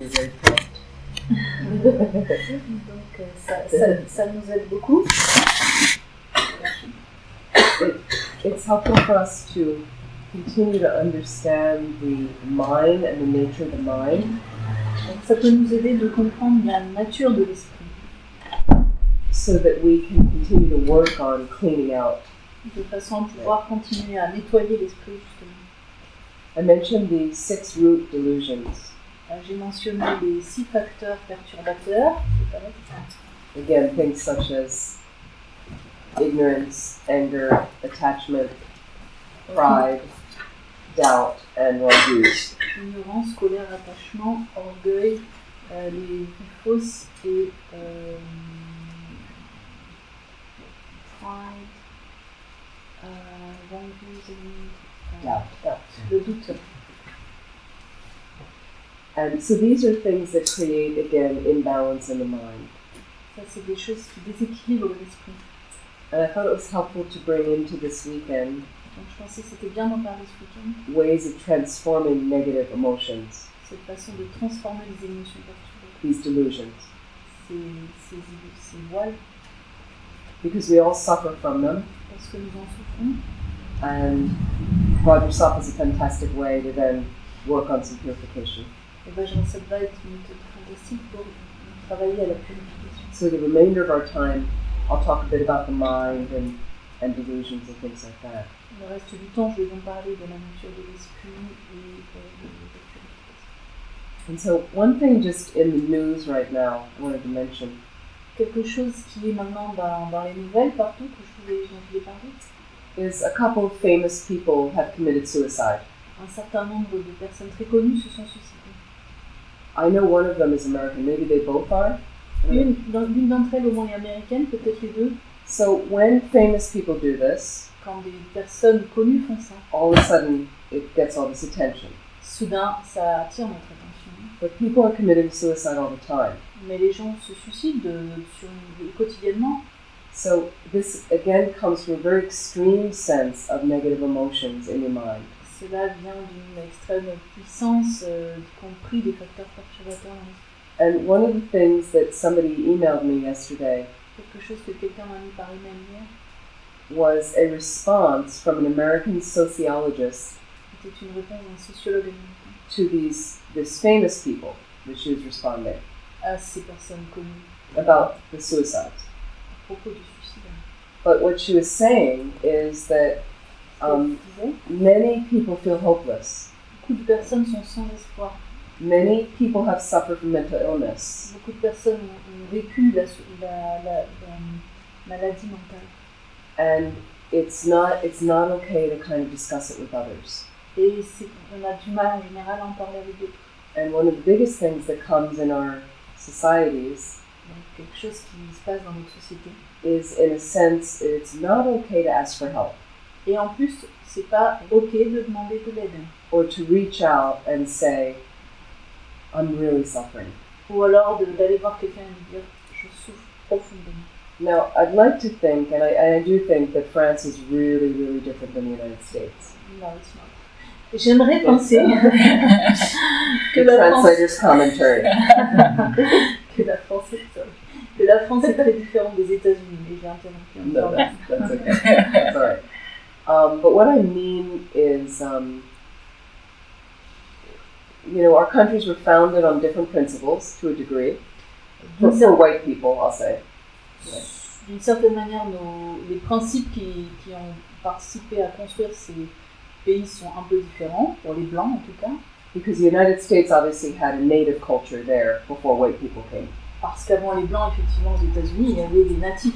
Donc ça nous aide beaucoup. It's helpful for us to continue to understand the mind and the nature of the mind. Donc ça peut nous aider de comprendre la nature de l'esprit. So that we can continue to work on cleaning out. De façon à pouvoir continuer à nettoyer l'esprit justement. I mentioned the 6 root delusions. J'ai mentionné les 6 facteurs perturbateurs. Again, things such as ignorance, anger, attachment, pride, doubt, and refuse. Ignorance, colère, attachement, orgueil, les fausses et pride, refuse et doubt. Le doute. And so these are things that create, again, imbalance in the mind. Ça, c'est des choses qui déséquilibrent l'esprit. And I thought it was helpful to bring into this weekend Donc je pensais que c'était bien d'en parler ce week-end. ways of transforming negative emotions, Cette façon de transformer les émotions perturbatrices. these delusions. Ces voiles. Because we all suffer from them. Parce que nous en souffrons. And Vajrassatva is a fantastic way to then work on some purification. Et Vajrassatva est une méthode fantastique pour travailler à la purification. So the remainder of our time, I'll talk a bit about the mind and delusions and things like that. Le reste du temps, je vais donc parler de la nature de l'esprit et de la purification. And so one thing just in the news right now, I wanted to mention. Quelque chose qui est maintenant dans les nouvelles partout dont je voulais parler. Is a couple of famous people have committed suicide. Un certain nombre de personnes très connues se sont suicidées. I know one of them is American, maybe they both are. L'une d'entre elles au moins est américaine, peut-être les deux. So when famous people do this, quand des personnes connues font ça, all of a sudden it gets all this attention. Soudain, ça attire notre attention. But people are committing suicide all the time. Mais les gens se suicident quotidiennement. So this again comes from a very extreme sense of negative emotions in your mind. Cela vient d'une extrême puissance, y compris des facteurs perturbateurs. And one of the things that somebody emailed me yesterday quelque chose que quelqu'un m'a mis par email hier was a response from an American sociologist était une réponse d'un sociologue américain to these famous people that she was responding à ces personnes connues about the suicides. À propos du suicide. But what she was saying is that many people feel hopeless. Beaucoup de personnes sont sans espoir. Many people have suffered from mental illness. Beaucoup de personnes ont vécu la maladie mentale. And it's not okay to kind of discuss it with others. Et on a du mal en général à en parler avec d'autres. And one of the biggest things that comes in our societies Donc, quelque chose qui se passe dans notre société is, in a sense, it's not okay to ask for help. Et en plus, c'est pas ok de demander de l'aide. Or to reach out and say, I'm really suffering. Ou alors d'aller voir quelqu'un et lui dire, je souffre profondément. Now, I'd like to think, and I do think, that France is really, really different than the United States. No, it's not. J'aimerais penser que la translator's commentary. que la France est très différente des États-Unis, mais j'ai interrompu. No, that's okay. That's all right. But what I mean is, our countries were founded on different principles to a degree. For white people, I'll say. D'une certaine manière, les principes qui ont participé à construire ces pays sont un peu différents, pour les Blancs en tout cas. Because the United States obviously had a native culture there before white people came. Parce qu'avant les Blancs, effectivement, aux États-Unis, il y avait des natifs.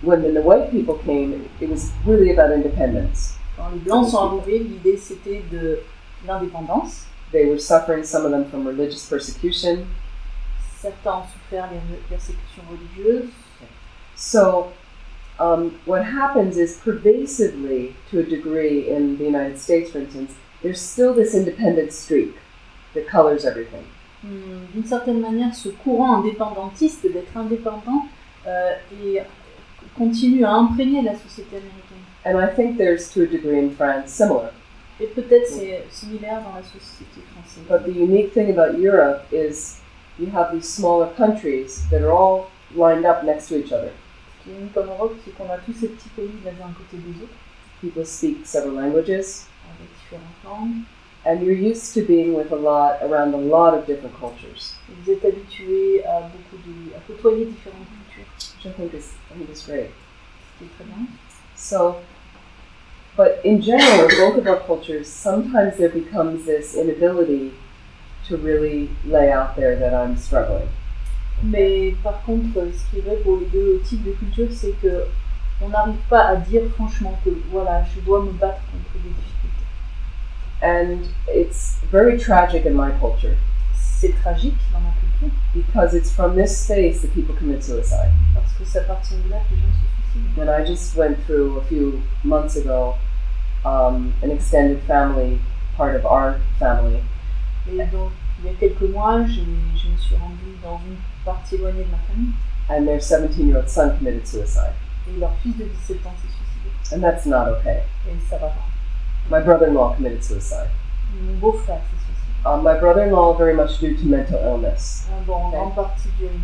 When the white people came, it was really about independence. Quand les Blancs sont arrivés, l'idée c'était de l'indépendance. They were suffering, some of them, from religious persecution. Certains ont souffert des persécutions religieuses. So, what happens is pervasively, to a degree, in the United States, for instance, there's still this independent streak that colors everything. D'une certaine manière, ce courant indépendantiste d'être indépendant continue à imprégner la société américaine. And I think there's, to a degree in France, similar. Et peut-être c'est similaire dans la société française. But the unique thing about Europe is you have these smaller countries that are all lined up next to each other. Ce qui est unique en Europe, c'est qu'on a tous ces petits pays les uns à côté des autres, People speak several languages, avec différentes langues. and you're used to being with around a lot of different cultures, Et vous êtes habitués à côtoyer différentes cultures, which I think is great. ce qui est très bien. So, but in general, in both of our cultures, sometimes there becomes this inability to really lay out there that I'm struggling. Mais par contre, ce qui est vrai pour les deux types de cultures, c'est que on n'arrive pas à dire franchement que voilà, je dois me battre contre des difficultés. And it's very tragic in my culture C'est tragique dans ma culture because it's from this space that people commit suicide. parce que ça partit de là que les gens se suicident. And I just went through a few months ago an extended family, part of our family. Et donc, il y a quelques mois, je me suis rendue dans une partie éloignée de ma famille And their 17-year-old son committed suicide. et leur fils de 17 ans s'est suicidé. And that's not okay. Et ça va pas. My brother-in-law committed suicide. Mon beau-frère s'est suicidé. My brother-in-law very much due to mental illness. Bon, en grande partie d'une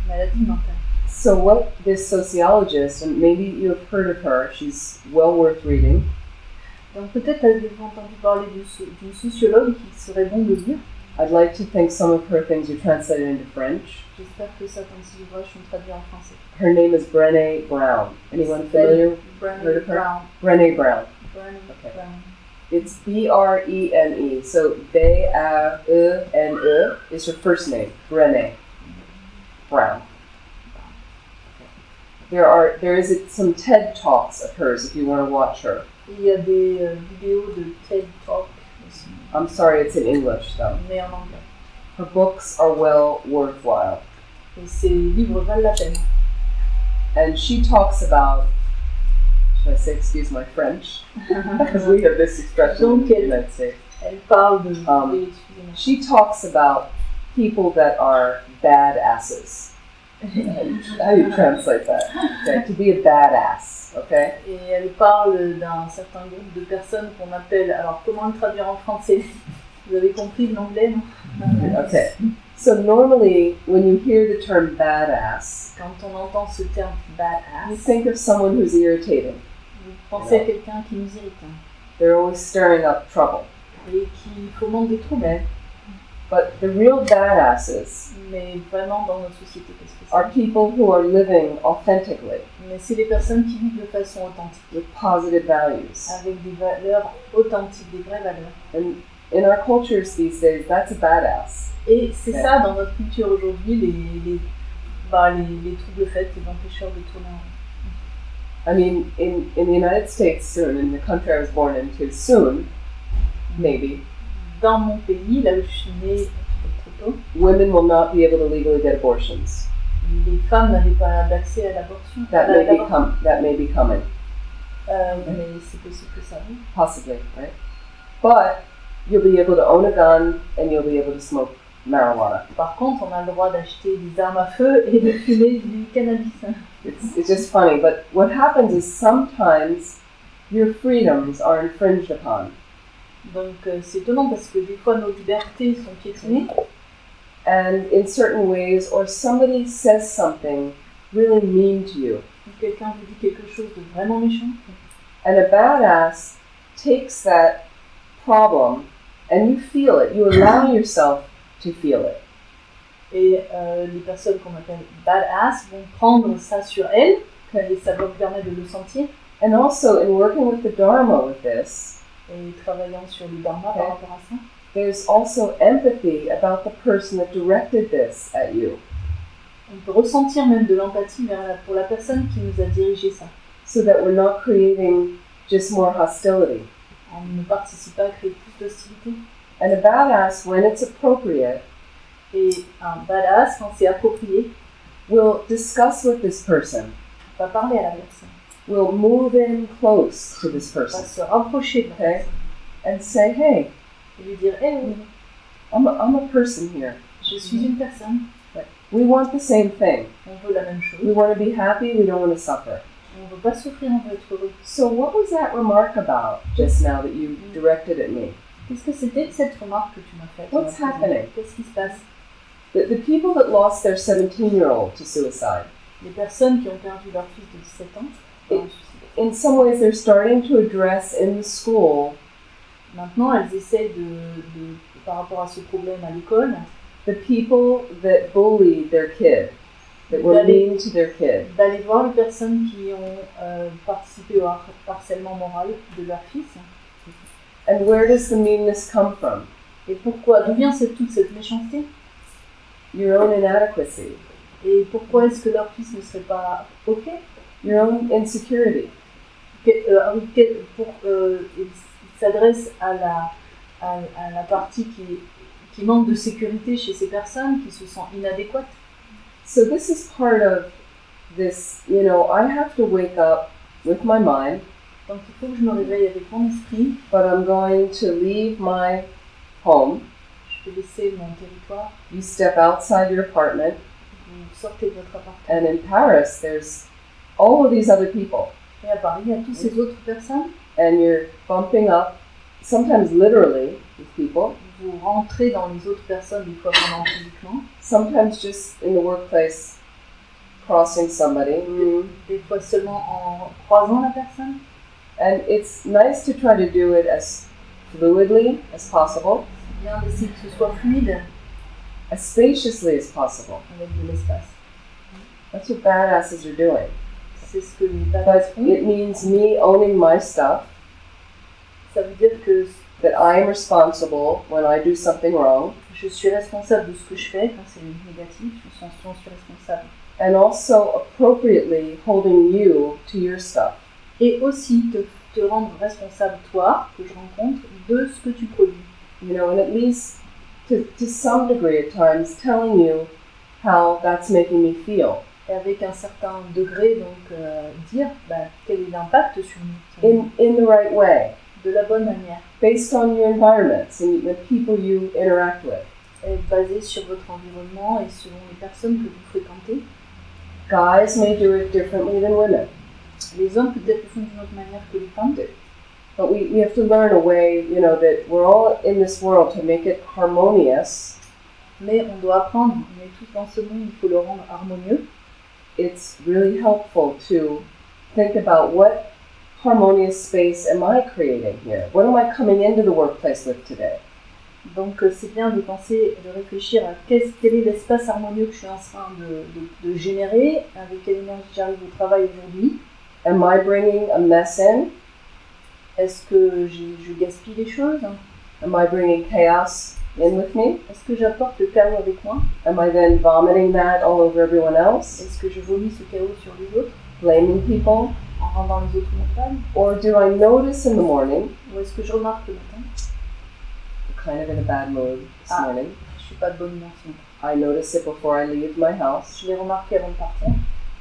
maladie mentale. So what this sociologist, and maybe you have heard of her, she's well worth reading. Donc peut-être avez-vous entendu parler d'une sociologue qui serait bon de lire. I'd like to think some of her things are translated into French. J'espère que certains de ses ouvrages sont traduits en français. Her name is Brené Brown. Anyone familiar? Heard of her? Brown. Brené Brown. Brené Okay. Brown. It's B-R-E-N-E. So B-R-E-N-E is her first name, Brené Brown. There is some TED Talks of hers if you want to watch her. Il y a des vidéos de TED Talk aussi, I'm sorry, it's in English though. mais en anglais. Her books are well worthwhile. Et ces livres valent la peine. And she talks about, should I say, excuse my French? Because we have this expression in the United States. Elle parle de... excusez-moi. She talks about people that are badasses. How do you translate that? Okay, to be a badass, okay? Et elle parle d'un certain groupe de personnes qu'on appelle... Alors, comment le traduire en français? Vous avez compris l'anglais, non? Okay. So normally, when you hear the term badass, Quand on entend ce terme you badass, think of someone who's irritating. vous pensez à quelqu'un qui nous irrite hein, They're always stirring up trouble. et qui fomente des troubles. Okay? But the real badasses Mais vraiment, dans notre société, qu'est-ce que are c'est? people who are living authentically Mais c'est les personnes qui vivent de façon authentique, with positive values. avec des valeurs authentiques, des vraies valeurs. And in our cultures these days, that's a badass. Et c'est Ouais. ça, dans notre culture aujourd'hui, les troubles faits, les empêcheurs de tourner en rond. I mean, in the United States soon, in the country I was born into soon, maybe, Dans mon pays, là où je suis née peut-être trop tôt, women will not be able to legally get abortions. les femmes n'avaient pas d'accès à l'abortion. That may be coming, Mais c'est possible que ça arrive. possibly, right? But you'll be able to own a gun and you'll be able to smoke marijuana. Par contre, on a le droit d'acheter des armes à feu et de fumer du cannabis. It's just funny, but what happens is sometimes your freedoms are infringed upon. Donc c'est étonnant parce que des fois nos libertés sont piétinées And in certain ways, or somebody says something really mean to you. quelqu'un vous dit quelque chose de vraiment méchant. And a badass takes that problem and you feel it. You allow yourself to feel it. Et les personnes qu'on appelle badass vont prendre ça sur elles, et ça leur permet de le sentir. And also, in working with the Dharma with this, Et travaillant sur le dharma par rapport à ça, there's also empathy about the person that directed this at you. on peut ressentir même de l'empathie pour la personne qui nous a dirigé ça. So that we're not creating just more hostility. On ne participe pas à créer plus d'hostilité. And a badass, when it's appropriate, Et un badass, quand c'est approprié, will discuss with this person, va parler à la personne, will move in close to this va person, se rapprocher de la Okay. personne and say, hey, et lui dire hey, oui, I'm a person here. je suis une personne, We want the same thing. on veut la même chose, We want to be happy, we don't want to suffer. On ne veut pas souffrir, on veut être heureux. So what was that remark about just now that you directed at me? Qu'est-ce que c'était cette remarque que tu m'as faite? What's happening? Qu'est-ce qui se passe? The people that lost their 17-year-old to suicide, Les personnes qui ont perdu leur fils de 17 ans, in some ways they're starting to address in the school maintenant elles essaient par rapport à ce problème à l'école, the people that bullied their kid, that were mean to their kid. D'aller voir les personnes qui ont participé au harcèlement moral de leur fils. And where does the meanness come from? Et pourquoi? D'où vient toute cette méchanceté? Your own inadequacy. Et pourquoi est-ce que leur fils ne serait pas OK? Your own insecurity. Il s'adresse à la partie qui manque de sécurité chez ces personnes, qui se sentent inadéquates. So this is part of this, I have to wake up with my mind. Donc il faut que je me réveille avec mon esprit. But I'm going to leave my home. Je vais laisser mon territoire. You step outside your apartment. Vous sortez de votre appartement. And in Paris, there's all of these other people. Et à Paris, il y a toutes ces autres personnes. And you're bumping up, sometimes literally, with people. Vous rentrez dans les autres personnes, des fois vraiment physiquement. Sometimes just in the workplace, crossing somebody. Des fois seulement en croisant la personne. And it's nice to try to do it as fluidly as possible. C'est bien d'essayer que ce soit fluide. As spaciously as possible. Avec de l'espace. That's what badasses are doing. C'est ce que les badasses font. But it means me owning my stuff. Ça veut dire que that I am responsible when I do something wrong. Je suis responsable de ce que je fais quand c'est négatif. Je suis responsable. And also appropriately holding you to your stuff. Et aussi te rendre responsable, toi, que je rencontre, de ce que tu produis. And at least to some degree at times telling you how that's making me feel. Et avec un certain degré, donc, dire quel est l'impact sur nous. In the right way. De la bonne manière. Based on your environments and the people you interact with. Et basé sur votre environnement et selon les personnes que vous fréquentez. Guys may do it differently than women. Les hommes peut-être le font d'une autre manière que les femmes. But we have to learn a way, that we're all in this world to make it harmonious. Mais on doit apprendre, on est tous dans ce monde, il faut le rendre harmonieux. It's really helpful to think about what harmonious space am I creating here? What am I coming into the workplace with today? Donc c'est bien de penser, de réfléchir à quel est l'espace harmonieux que je suis en train de générer, avec quelle énergie j'arrive au travail aujourd'hui. Am I bringing a mess in? Est-ce que je gaspille les choses? Am I bringing chaos in with me? Est-ce que j'apporte le chaos avec moi? Am I then vomiting that all over everyone else? Est-ce que je vomis ce chaos sur les autres? Blaming people? En rendant les autres montables? Or do I notice in the morning? Ou est-ce que je remarque le matin? Kind of in a bad mood this morning. Je suis pas de bonne humeur ce matin. I notice it before I leave my house. Je l'ai remarqué avant de partir.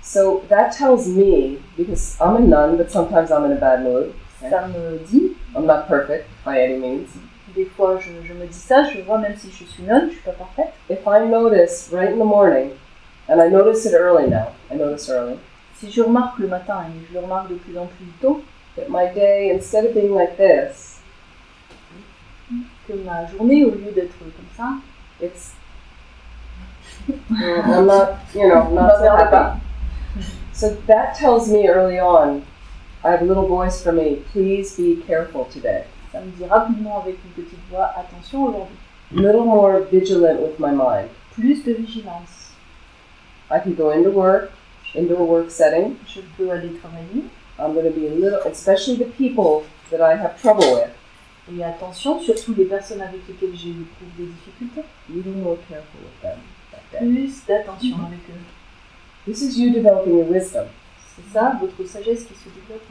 So that tells me, because I'm a nun, but sometimes I'm in a bad mood. Okay? Ça me dit. I'm not perfect by any means. Des fois, je me dis ça, je vois même si je suis nonne, je suis pas parfaite. If I notice right in the morning, and I notice it early now, I notice early. Si je remarque le matin, et je le remarque de plus en plus tôt, that my day, instead of being like this, que ma journée, au lieu d'être comme ça, it's I'm not, not so happy. So that tells me early on, I have a little voice for me, please be careful today. Ça me dit rapidement avec une petite voix, attention aujourd'hui. A little more vigilant with my mind. Plus de vigilance. I can go into a work setting. Je peux aller travailler. I'm going to be a little, especially the people that I have trouble with. Et attention, surtout les personnes avec lesquelles j'éprouve des difficultés. A little more careful with them. Plus d'attention avec eux. This is you developing your wisdom. C'est ça, votre sagesse qui se développe.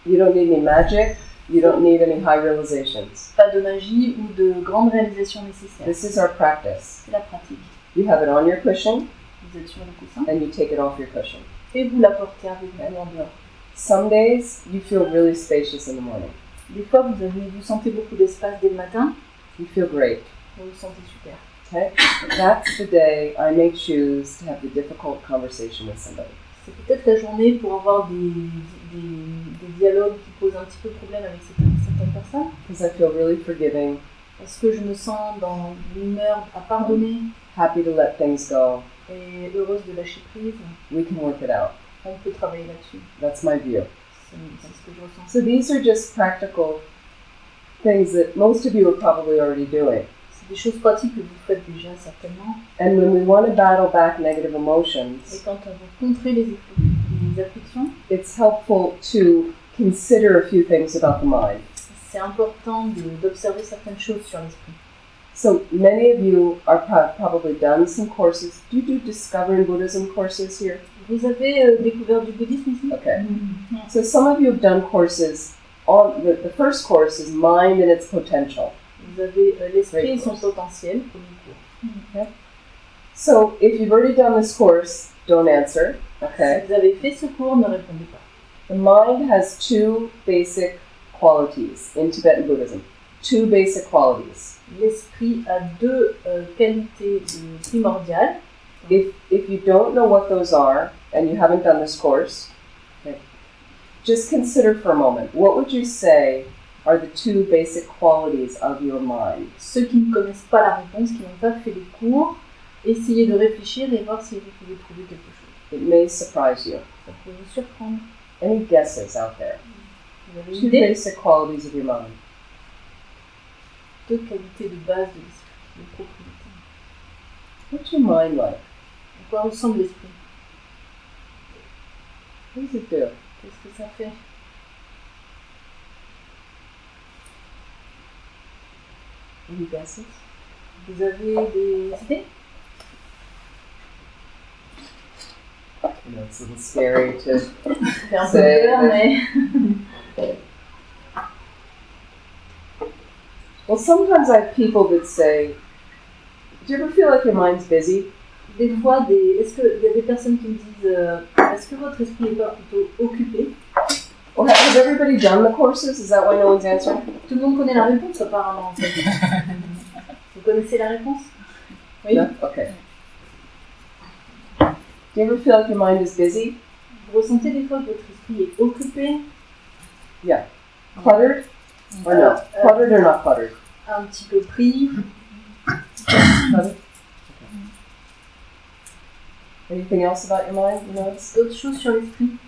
You don't need any magic. You don't need any high realizations. Pas de magie ou de grandes réalisations nécessaires. This is our practice. C'est la pratique. You have it on your cushion. Vous êtes sur le coussin. And you take it off your cushion. Et vous la portez avec vous en dehors. Some days you feel really spacious in the morning. Des fois, vous sentez beaucoup d'espace dès le matin. You feel great. Vous vous sentez super. Okay? That's the day I may choose to have the difficult conversation with somebody. C'est peut-être la journée pour avoir des dialogues qui posent un petit peu problème avec certaines personnes. Because I feel really forgiving, Parce que je me sens dans l'humeur à pardonner happy to let things go. et heureuse de lâcher prise. We can work it out. On peut travailler là-dessus. That's my view. C'est ce que je ressens. So these are just practical things that most of you are probably already doing. C'est des choses pratiques que vous faites déjà certainement. And when we want to battle back negative Et emotions, quand on veut contrer les afflictions, it's helpful to consider a few things about the mind. c'est important d'observer certaines choses sur l'esprit. So many of you are probably done some courses. Do you do Discovering Buddhism courses here? Vous avez découvert du bouddhisme ici? Okay. So some of you have done courses on, the first course is Mind and its Potential. Vous avez l'esprit et son potentiel, premier cours. Okay. So if you've already done this course, don't answer. Okay. Si vous avez fait ce cours, ne répondez pas. The mind has two basic qualities in Tibetan Buddhism. Two basic qualities. L'esprit a deux qualités primordiales. If you don't know what those are, and you haven't done this course, okay, just consider for a moment, what would you say are the two basic qualities of your mind? Ceux qui ne connaissent pas la réponse, qui n'ont pas fait les cours, essayez de réfléchir et voir si vous pouvez trouver quelque chose. It may surprise you. Ça peut vous surprendre. Any guesses out there? Vous avez une Two idée? basic qualities of your mind. Deux qualités de base de l'esprit, de propriété. What's your mind like? À quoi ressemble l'esprit? What does it do? Qu'est-ce que ça fait? Any guesses? Vous avez des idées? You know, it's a little scary to Ça fait un peu say. peur, mais Well, sometimes I have people that say, do you ever feel like your mind's busy? des fois, est-ce qu'il y a des personnes qui me disent est-ce que votre esprit n'est pas plutôt occupé? Well, has everybody done the courses? Is that why no one's answering? Tout le monde connaît la réponse apparemment en fait. Vous connaissez la réponse? Oui. No? Okay. Do you ever feel like your mind is busy? Vous ressentez des fois que votre esprit est occupé? Yeah. Cluttered? Or no? Cluttered or not cluttered? Un petit peu pris. Cluttered? Okay. Anything else about your mind you notice? D'autres choses sur l'esprit?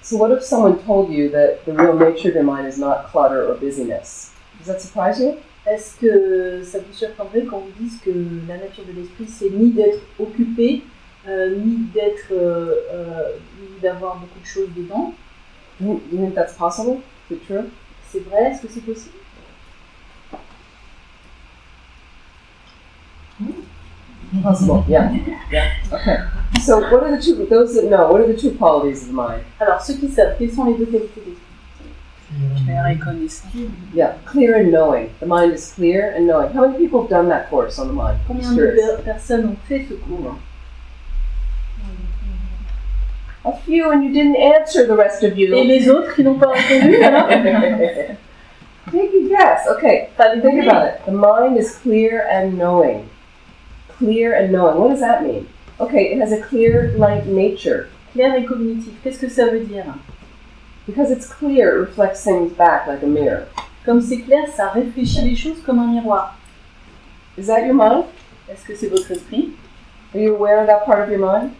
So what if someone told you that the real nature of your mind is not clutter or busyness? Does that surprise you? Est-ce que ça vous surprendrait quand vous dise que la nature de l'esprit c'est ni d'être occupé, ni d'avoir beaucoup de choses dedans? You think that's possible? Is it true? C'est vrai? Est-ce que c'est possible? Possible, yeah. Yeah. Okay. So what are the two, those that know, what are the two qualities of the mind? Alors, ceux qui savent, quelles sont les deux qualités d'esprit? Clair et connaissant. Yeah, clear and knowing. The mind is clear and knowing. How many people have done that course on the mind? Combien Just curious. de personnes ont fait ce cours? A few, and you didn't answer, the rest of you. Et les autres qui n'ont pas répondu, alors? Take a guess. Okay, think about it. The mind is clear and knowing. Clear and knowing. What does that mean? Okay, it has a clear, light nature. Clair et cognitif, qu'est-ce que ça veut dire? Because it's clear, it reflects things back like a mirror. Comme c'est clair, ça réfléchit les choses comme un miroir. Is that your mind? Est-ce que c'est votre esprit? Are you aware of that part of your mind?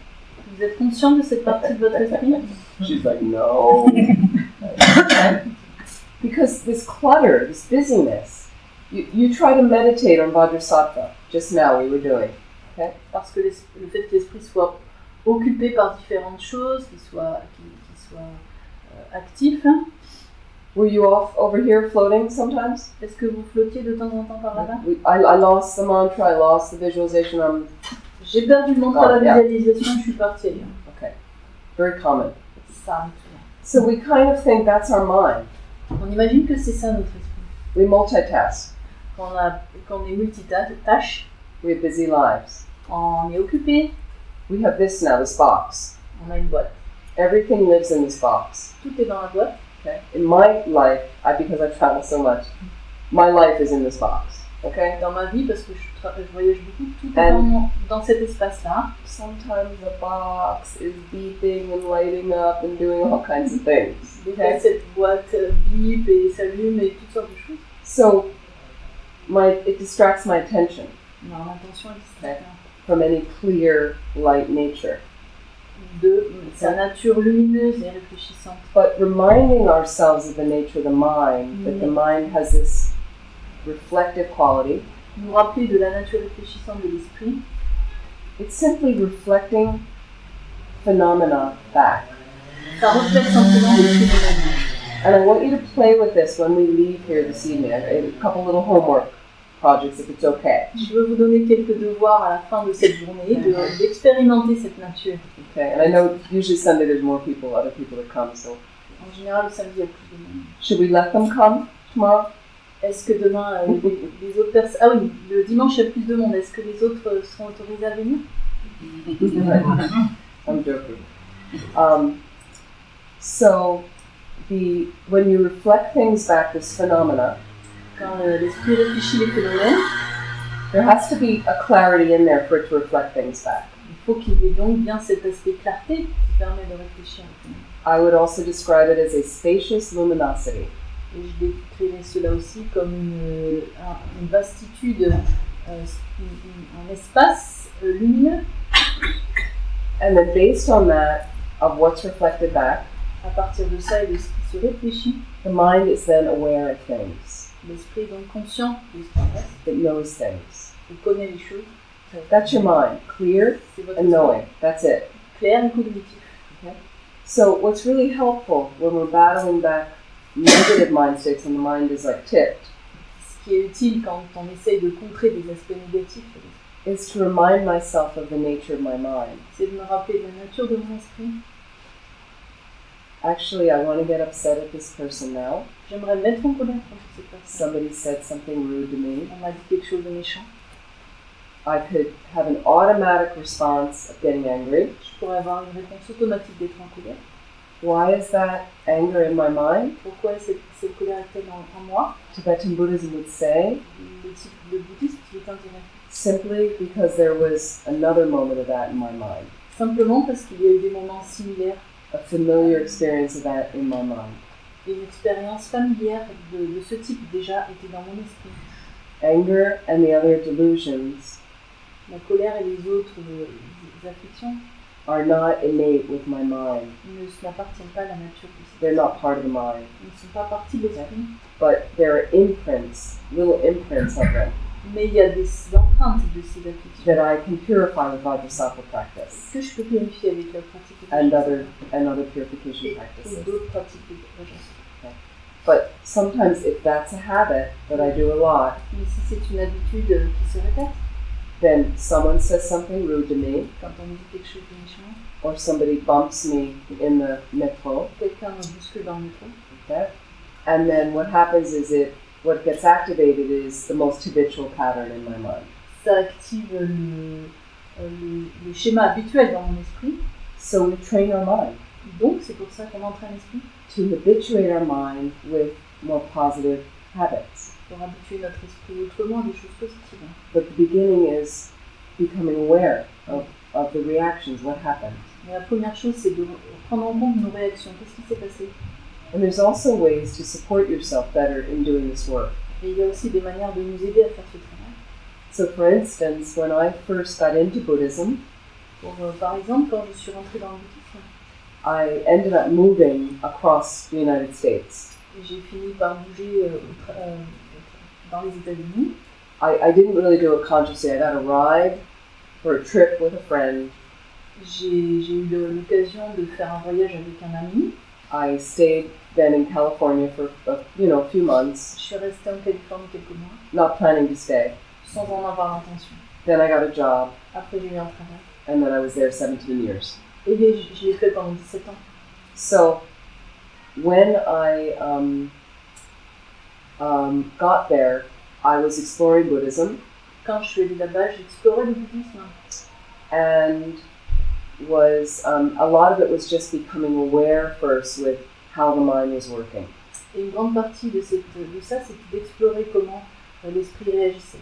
Vous êtes conscient de cette partie de votre esprit? She's like, no. Because this clutter, this busyness, you try to meditate on Vajrassatva. Just now we were doing. Okay? Parce que le fait que l'esprit soit occupé par différentes choses, qu'il soit actif. Hein? Were you off over here floating sometimes? Est-ce que vous flottiez de temps en temps par là-bas? I lost the mantra, I lost the visualization. J'ai perdu le mantra de la visualisation, je suis partie ailleurs. Okay. Very common. Ça arrive souvent. So we kind of think that's our mind. On imagine que c'est ça notre esprit. We multitask. Quand on est multitâche, We have busy lives. on est occupé, We have this now, this box. on a une boîte. Everything lives in this box. Tout est dans la boîte. Okay? In my life, because I travel so much, my life is in this box, okay? Dans ma vie, parce que je voyage beaucoup, tout est dans cet espace-là. Sometimes the box is beeping and lighting up and doing all kinds of things. Des fois, cette boîte bip et s'allume et toutes sortes de choses. So, it distracts my attention. Alors, l'attention est distraite. From any clear, light nature. De sa nature lumineuse et réfléchissante. But reminding ourselves of the nature of the mind, that the mind has this reflective quality. Nous rappeler de la nature réfléchissante de l'esprit. It's simply reflecting phenomena back. Ça reflète simplement les phénomènes. And I want you to play with this when we leave here this evening. A couple little homework projects, if it's okay. Je veux vous donner quelques devoirs à la fin de cette journée, d'expérimenter cette nature. Okay, and I know usually Sunday there's more people, other people that come, so. En général, le samedi, il y a plus de monde. Should we let them come tomorrow? Est-ce que demain, les autres personnes... Ah oui, le dimanche, il y a plus de monde. Est-ce que les autres seront autorisés à venir? I'm joking. So, when you reflect things back, this phenomena, quand l'esprit réfléchit les phénomènes, there has to be a clarity in there for it to reflect things back. Il faut qu'il y ait donc bien cet aspect clarté qui permet de réfléchir. I would also describe it as a spacious luminosity. Et je décrirais cela aussi comme une vastitude, un espace lumineux. And then based on that, of what's reflected back, à partir de ça et de ce qui se réfléchit, the mind is then aware of things. L'esprit est donc conscient de ce qui se passe. It knows things. Il connaît les choses. That's your mind, clear and knowing. That's it. Clair et cognitif. Okay. So what's really helpful when we're battling back negative mind states and the mind is like tipped, ce qui est utile quand on essaye de contrer des aspects négatifs, is to remind myself of the nature of my mind. C'est de me rappeler de la nature de mon esprit. Actually, I want to get upset at this person now. J'aimerais mettre en colère contre cette personne. Somebody said something rude to me. On m'a dit quelque chose de méchant. I could have an automatic response of getting angry. Je pourrais avoir une réponse automatique d'être en colère. Why is that anger in my mind? Pourquoi cette colère est-elle en moi? Tibetan Buddhism would say, le bouddhisme tibétain dirait, simply because there was another moment of that in my mind. Simplement parce qu'il y a eu des moments similaires. A familiar experience of that in my mind. Une expérience familière de ce type déjà était dans mon esprit. Anger and the other delusions, la colère et les autres affections, are not innate with my mind. N'appartiennent pas à la nature de l'esprit. They're not part of the mind. Ils ne sont pas partie de l'esprit. But there are imprints, little imprints of them. Mais il y a des empreintes de ces affections that I can purify with Vajrassatva practice. Que je peux purifier avec la pratique de and other purification practices. Et d'autres pratiques de Vajrassatva. Okay. But sometimes if that's a habit that I do a lot, mais si c'est une habitude qui se répète, then someone says something rude to me, quand on me dit quelque chose de méchant, or somebody bumps me in the metro, quelqu'un me bouscule dans le métro, okay? And then what happens is what gets activated is the most habitual pattern in my mind. Ça active le schéma habituel dans mon esprit. So we train our mind. Donc c'est pour ça qu'on entraîne l'esprit. To habituate our mind with more positive habits. Pour habituer notre esprit autrement à des choses positives. But the beginning is becoming aware of the reactions, what happens. Mais la première chose, c'est de prendre en compte nos réactions. Qu'est-ce qui s'est passé? And there's also ways to support yourself better in doing this work. Et il y a aussi des manières de nous aider à faire ce travail. So for instance, when I first got into Buddhism, par exemple, quand je suis rentrée dans le bouddhisme, I ended up moving across the United States. J'ai fini par bouger dans les États-Unis. I didn't really do it consciously. I got a ride for a trip with a friend. J'ai eu l'occasion de faire un voyage avec un ami. I stayed then in California for a few months. Je suis restée en Californie quelques mois. Not planning to stay. Sans en avoir l'intention. Then I got a job. Après j'ai eu un travail. And then I was there 17 years. Et bien, je l'ai fait pendant 17 ans. So when I got there, I was exploring Buddhism. Quand je suis allée là-bas, j'explorais le bouddhisme. And was a lot of it was just becoming aware first with how the mind was working. Et une grande partie de ça, c'était d'explorer comment l'esprit réagissait.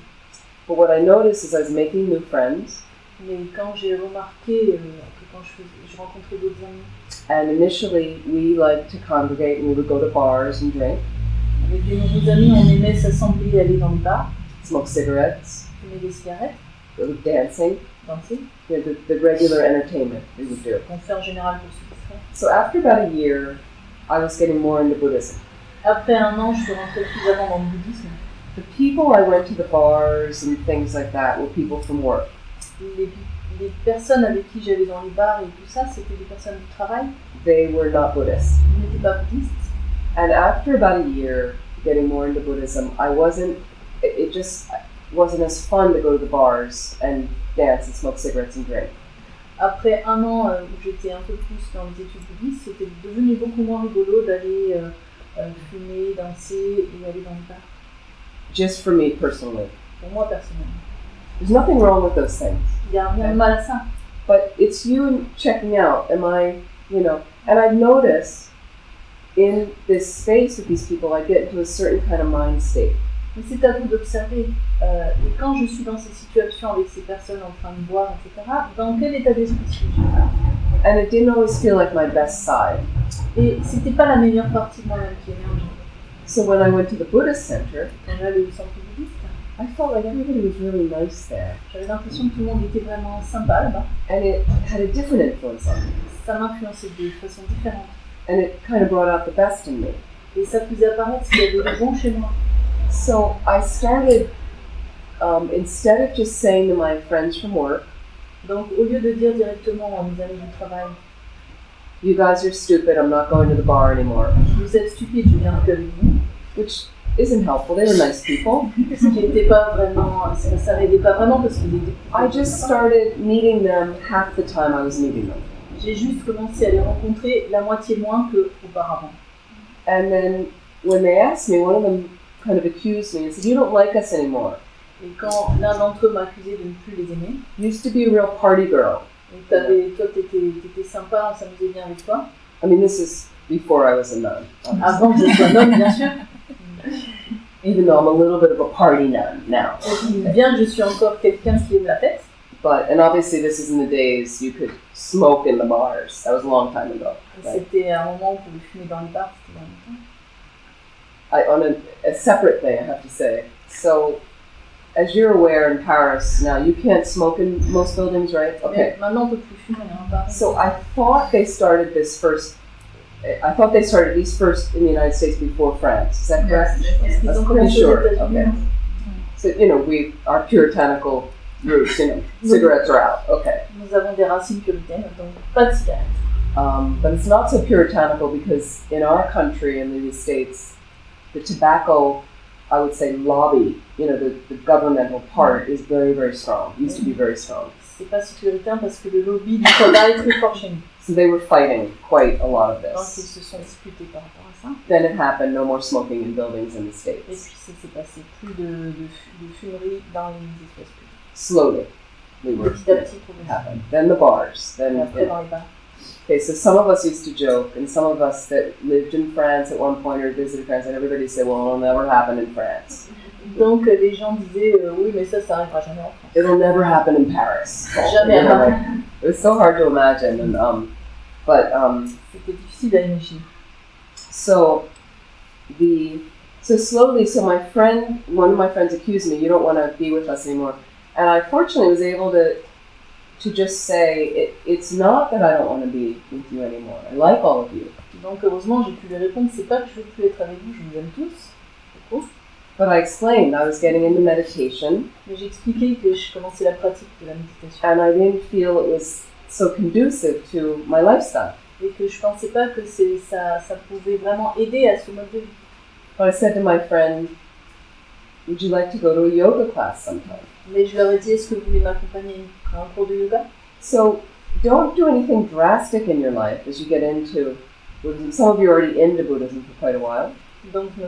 But what I noticed is I was making new friends, Mais quand j'ai remarqué que quand je rencontrais d'autres amis, and initially we liked to congregate and we would go to bars and drink, avec des nouveaux amis, on aimait s'assembler, aller dans les bars, smoke cigarettes, fumer des cigarettes, go dancing, danser, you know, the regular entertainment we would do. qu'on fait en général pour se distraire. So after about a year, I was getting more into Buddhism. Après un an, je suis rentrée plus avant dans le bouddhisme. The people I went to the bars and things like that were people from work. Les personnes avec qui j'allais dans les bars et tout ça, c'était des personnes du travail. They were not Buddhists. Ils n'étaient pas bouddhistes. And after about a year getting more into Buddhism, it just wasn't as fun to go to the bars and dance and smoke cigarettes and drink. Après un an où j'étais un peu plus dans les études bouddhistes, c'était devenu beaucoup moins rigolo d'aller fumer, danser et aller dans les bars. Just for me personally. Pour moi personnellement. There's nothing wrong with those things. Il n'y a rien de mal à ça. But it's you checking out, am I, you know, and I notice in this space with these people, I get into a certain kind of mind state. Mais c'est à vous d'observer. Et quand je suis dans ces situations avec ces personnes en train de boire, etc., dans quel état d'esprit suis-je? And it didn't always feel like my best side. Et c'était pas la meilleure partie de moi-même qui émergeait. So when I went to the Buddhist center, Quand j'allais au centre bouddhiste, I felt like everybody was really nice there. j'avais l'impression que tout le monde était vraiment sympa là-bas. And it had a different influence on me. Ça m'influençait de façon différente. And it kind of brought out the best in me. Et ça faisait apparaître ce qu'il y avait de bon chez moi. So I started, instead of just saying to my friends from work, Donc au lieu de dire directement à mes amis du travail, you guys are stupid, I'm not going to the bar anymore, vous êtes stupides, je viens plus avec vous, which isn't helpful, they were nice people. ce qui n'était pas vraiment, ça n'aidait pas vraiment parce qu'ils étaient. I just started meeting them half the time I was meeting them. J'ai juste commencé à les rencontrer la moitié moins qu'auparavant. And then when they asked me, one of them kind of accused me and said, you don't like us anymore. Et quand l'un d'entre eux m'a accusé de ne plus les aimer, You used to be a real party girl. et toi t'étais sympa, on s'amusait bien avec toi. I mean, this is before I was a nun. Avant que je sois homme, bien sûr. Even though I'm a little bit of a party nun now. Bien que je suis encore quelqu'un qui aime la fête. And obviously this is in the days you could smoke in the bars. That was a long time ago. Right? C'était un moment où on pouvait fumer dans les bars, c'était dans le temps. On a separate thing, I have to say. So, as you're aware, in Paris now, you can't smoke in most buildings, right? Okay. Mais maintenant on peut plus fumer en Paris. So I thought they started these first in the United States before France. Is that correct? Est-ce qu'ils I'm ont pretty commencé aux sure. États-Unis? Okay. So, you know, our puritanical roots, you know, cigarettes are out. Okay. Nous avons des racines puritaines, donc pas de cigarettes. But it's not so puritanical because in our country, in the United States, the tobacco, I would say, lobby, you know, the governmental part is very, very strong. Used to be very strong. C'est pas si puritain parce que le lobby du tabac est très fort chez nous. So they were fighting quite a lot of Donc ils this. se sont disputés par rapport à ça. Then it happened, no more smoking in buildings in the Et States. puis ça s'est passé, plus de fumerie dans les espaces publics. Slowly, we were Petit à petit, progressivement. happened. Then the bars. Then, Et après dans les bars. okay, so some of us used to joke, and some of us that lived in France at one point or visited France, and everybody said, well, it'll never happen in France. Donc les gens disaient oui mais ça arrivera jamais en France. It'll never happen in Paris. Jamais You know, arrivé. like, it was so hard to imagine, and C'était difficile à imaginer. so slowly, one of my friends accused me, you don't want to be with us anymore, and I fortunately was able to just say, it's not that I don't want to be with you anymore. I like all of you. Donc heureusement j'ai pu lui répondre, c'est pas que je veux plus être avec vous, je vous aime tous. Beaucoup. But I explained I was getting into meditation, Mais j'ai expliqué que je commençais la pratique de la méditation. and I didn't feel it was so conducive to my lifestyle. Et que je pensais pas que ça pouvait vraiment aider à ce mode de vie. But I said to my friend, would you like to go to a yoga class sometime? Mais je leur ai dit, est-ce que vous voulez m'accompagner à un cours de yoga? So don't do anything drastic in your life as you get into Buddhism. Some of you are already into Buddhism for quite a while. Donc ne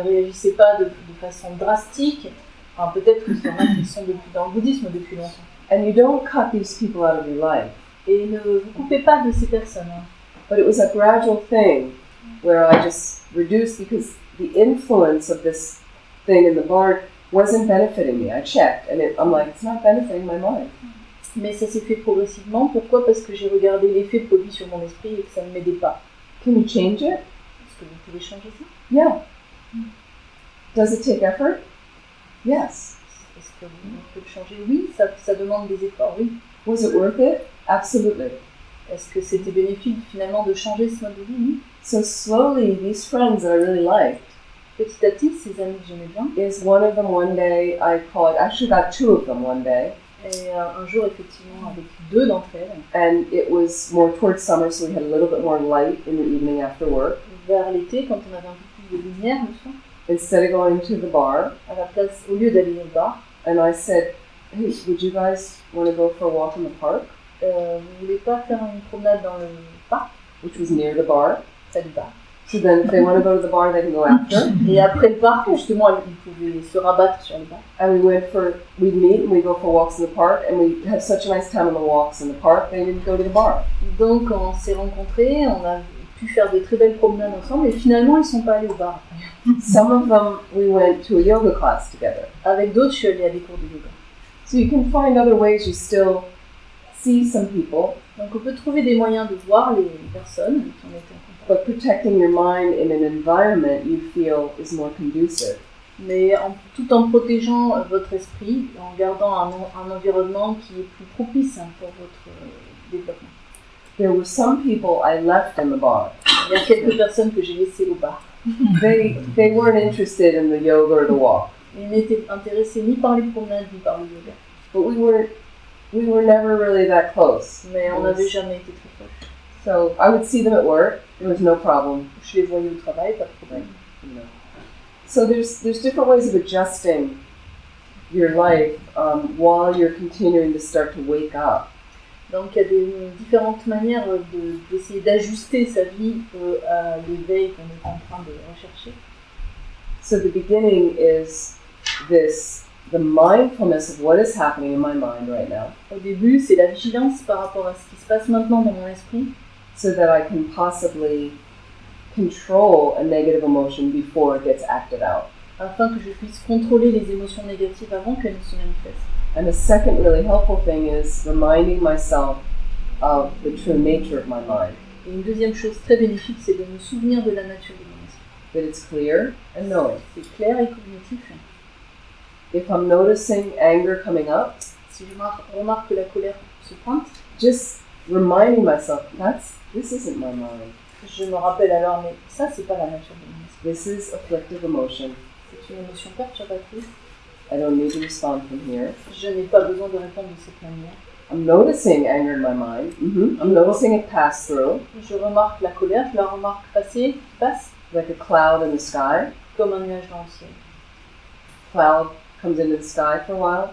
réagissez pas de façon drastique. Enfin, peut-être qu'il y en a qui sont dans le bouddhisme depuis longtemps. And you don't cut these people out of your life. Et ne vous coupez pas de ces personnes. Hein. But it was a gradual thing where I just reduced because the influence of this thing in the barn wasn't benefiting me. I checked, and I'm like, it's not benefiting my mind. Mais ça s'est fait progressivement. Pourquoi? Parce que j'ai regardé l'effet de produit sur mon esprit et que ça ne m'aidait pas. Can you change it? Est-ce que vous pouvez changer ça? Yeah. Does it take effort? Yes. Est-ce que vous pouvez le changer? Oui, ça demande des efforts, oui. Was it worth it? Absolutely. Est-ce que c'était bénéfique finalement de changer ce mode de vie? Oui. So slowly, these friends that I really liked, Petit à petit, ces amis que j'aimais bien, is one of them one day I called, actually got two of them one day, et un jour effectivement avec deux d'entre elles, and it was more towards summer, so we had a little bit more light in the evening after work. vers l'été, quand on avait un peu plus de lumière le soir, Instead of going to the bar, à la place, au lieu d'aller au bar, and I said, hey, would you guys want to go for a walk in the park? vous voulez pas faire une promenade dans le parc, Which was near the bar. près du bar. So then if they want to go to the bar, they can go after. Et après le parc, justement, ils pouvaient se rabattre sur le bar. And we'd meet and we'd go for walks in the park, and we had such a nice time on the walks in the park, they didn't go to the bar. Donc on s'est rencontrés, on a pu faire de très belles promenades ensemble, et finalement ils sont pas allés au bar. Some of them, we went to a yoga class together. Avec d'autres, je suis allée à des cours de yoga. So you can find other ways you still see some people, Donc on peut trouver des moyens de voir les personnes qui ont été en contact. but protecting your mind in an environment you feel is more conducive. Mais tout en protégeant votre esprit, en gardant un environnement qui est plus propice pour votre développement. There were some people I left in the bar. Il y a quelques personnes que j'ai laissées au bar. They weren't interested in the yoga or the walk. Ils n'étaient intéressés ni par les promenades ni par le yoga. But we were never really that close. Mais on n'avait jamais été très proches. So I would see them at work. There was no problem. Je les voyais au travail, pas de problème. You know. So there's different ways of adjusting your life while you're continuing to start to wake up. Donc il y a des différentes manières d'essayer d'ajuster sa vie à l'éveil qu'on est en train de rechercher. So the beginning is the mindfulness of what is happening in my mind right now, Au début, c'est la vigilance par rapport à ce qui se passe maintenant dans mon esprit, so that I can possibly control a negative emotion before it gets acted out. afin que je puisse contrôler les émotions négatives avant qu'elles ne se manifestent. And the second really helpful thing is reminding myself of the true nature of my mind, Et une deuxième chose très bénéfique, c'est de me souvenir de la nature de mon esprit. that it's clear and knowing. C'est clair et cognitif. If I'm noticing anger coming up, Si je remarque que la colère se pointe, just reminding myself, this isn't my mind. je me rappelle alors, mais ça, c'est pas la nature de mon esprit. This is afflictive emotion. C'est une émotion perturbatrice. I don't need to respond from here. Je n'ai pas besoin de répondre de cette manière. I'm noticing anger in my mind. I'm noticing it pass through, Je remarque la colère, je la remarque passer, qui passe, like a cloud in the sky. comme un nuage dans le ciel. Cloud comes into the sky for a while,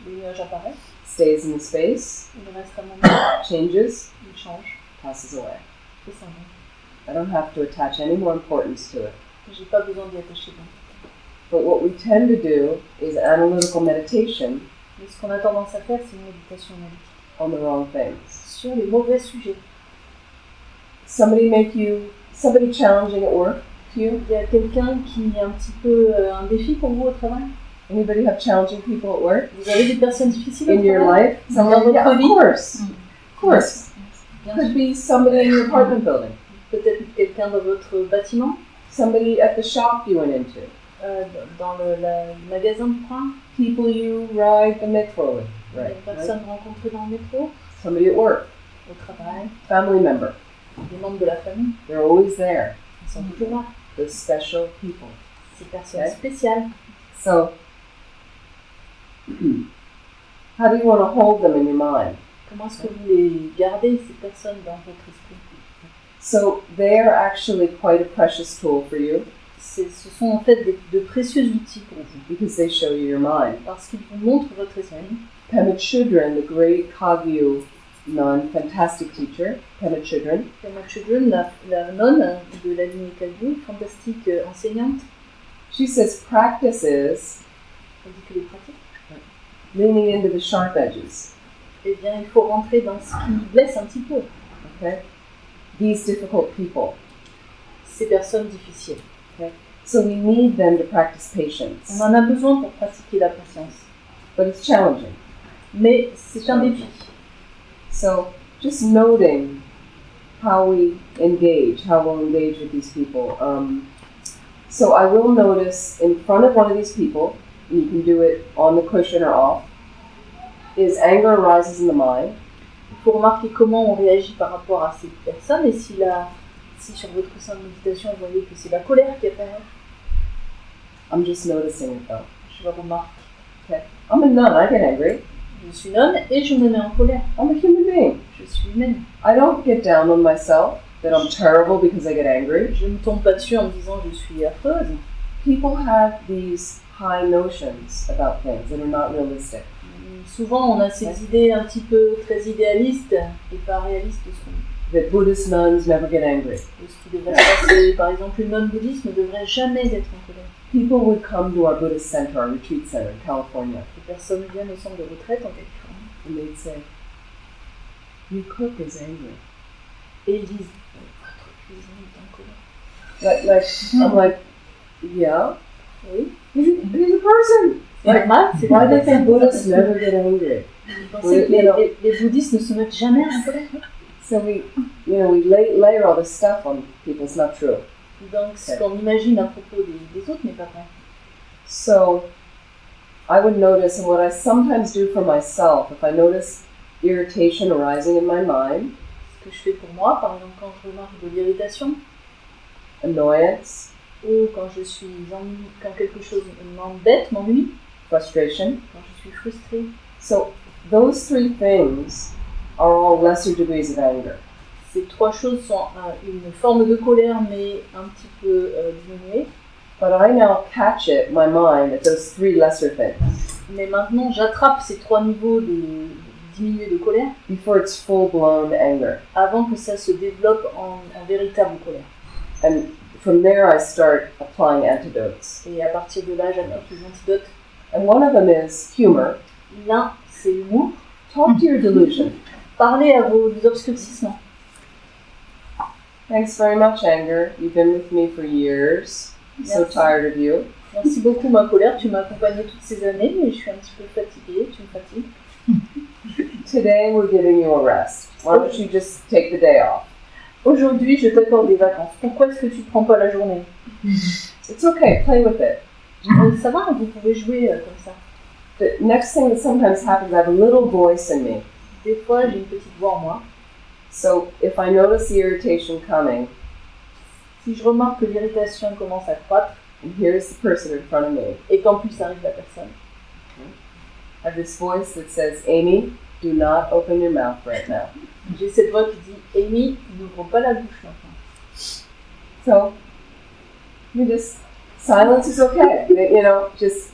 Le nuage apparaît, stays in the space, il reste un moment, changes, il change, passes away. et s'en va. I don't have to attach any more importance to it. J'ai pas besoin d'y attacher d'importance. But what we tend to do is analytical meditation Mais ce qu'on a tendance à faire, c'est une méditation analytique on the wrong things. sur les mauvais sujets. Somebody challenging at work to you? Il y a quelqu'un qui est un petit peu un défi pour vous au travail? Anybody have challenging people at work? Vous avez des personnes difficiles au In your travail? life? Someone, votre yeah, vie? of course. Of course. Bien Could sûr. be somebody in your apartment building. Peut-être quelqu'un dans votre bâtiment, Somebody at the shop you went into. dans le magasin de pain, People you ride the metro with. des personnes rencontrées dans le métro, Somebody at work. au travail, Family member. des membres de la famille, They're always there. ils sont toujours là. The special people. Ces personnes Okay. spéciales. So, how do you want to hold them in your mind? Comment est-ce que vous les gardez, ces personnes, dans votre esprit? So, they are actually quite a precious tool for you Ce sont en fait de précieux outils pour vous, because they show you your mind. parce qu'ils vous montrent votre esprit. Permet Chodren, the great Kagyu non-fantastic teacher, Permet Chodren, Lama Chodren, la nonne de la lignée Kagyu, fantastique enseignante, she says practice is elle dit que les pratiques, leaning into the sharp edges. eh bien, il faut rentrer dans ce qui blesse un petit peu. Okay? These difficult people. ces personnes difficiles. So we need them to practice On patience, en a besoin pour pratiquer la patience. but it's challenging. Mais c'est un défi. So just noting how we engage, how we'll engage with these people. So I will notice in front of one of these people, and you can do it on the cushion or off, is anger arises in the mind. Il faut remarquer comment on réagit par rapport à ces personnes, et si sur votre coussin de méditation vous voyez que c'est la colère qui apparaît, I'm just noticing it though. je le remarque. Okay. I'm a nun, I get angry. Je suis nonne et je me mets en colère. I'm a human being. Je suis humaine. I don't get down on myself that I'm terrible because I get angry. Je ne tombe pas dessus en me disant je suis affreuse. People have these high notions about things that are not realistic. Souvent on a ces idées un petit peu très idéalistes et pas réalistes de ce qu'on That Buddhist nuns never get angry. de ce qui devrait se passer. Par exemple, une nonne bouddhiste ne devrait jamais être en colère. People would come to our Buddhist center, our retreat center in California, Les personnes viennent au centre de retraite en Californie and they'd say, "Your cook is angry." et ils disent votre cuisine est en colère. I'm like, yeah, Oui, he's a person. c'est normal, c'est Why normal. do they say Buddhists never get angry? Vous pensez que les bouddhistes ne se mettent jamais en colère? So we layer all this stuff on people. It's not true. Donc ce qu'on imagine à propos des autres n'est pas vrai. So I would notice, and what I sometimes do for myself, if I notice irritation arising in my mind, Ce que je fais pour moi, par exemple quand je remarque de l'irritation, annoyance, ou quand quand quelque chose m'embête, m'ennuie, frustration. quand je suis frustrée. So those three things are all lesser degrees of anger. Ces trois choses sont une forme de colère, mais un petit peu diminuée. But I now catch it, my mind, at those three lesser things Mais maintenant, j'attrape ces trois niveaux de diminués de colère before it's full-blown anger. avant que ça se développe en véritable colère. And from there I start applying antidotes. Et à partir de là, j'applique les antidotes. And one of them is humor. L'un, c'est l'humour. Talk to your delusion. Parlez à vos obscurcissements. Thanks very much, anger. You've been with me for years. So Merci. tired of you. Merci beaucoup, ma colère. Tu m'as accompagnée toutes ces années, mais je suis un petit peu fatiguée. Tu me fatigues. Today we're giving you a rest. Why don't you just take the day off? Aujourd'hui, je t'accorde des vacances. Pourquoi est-ce que tu ne prends pas la journée? It's okay, play with it. Ça va, vous pouvez jouer comme ça. The next thing that sometimes happens, I have a little voice in me. Des fois, j'ai une petite voix en moi. So if I notice the irritation coming, Si je remarque que l'irritation commence à croître and here's the person in front of me, et qu'en plus arrive la personne, I have this voice that says, Amy, do not open your mouth right now. j'ai cette voix qui dit Amy, n'ouvre pas la bouche maintenant. So, silence is okay. Just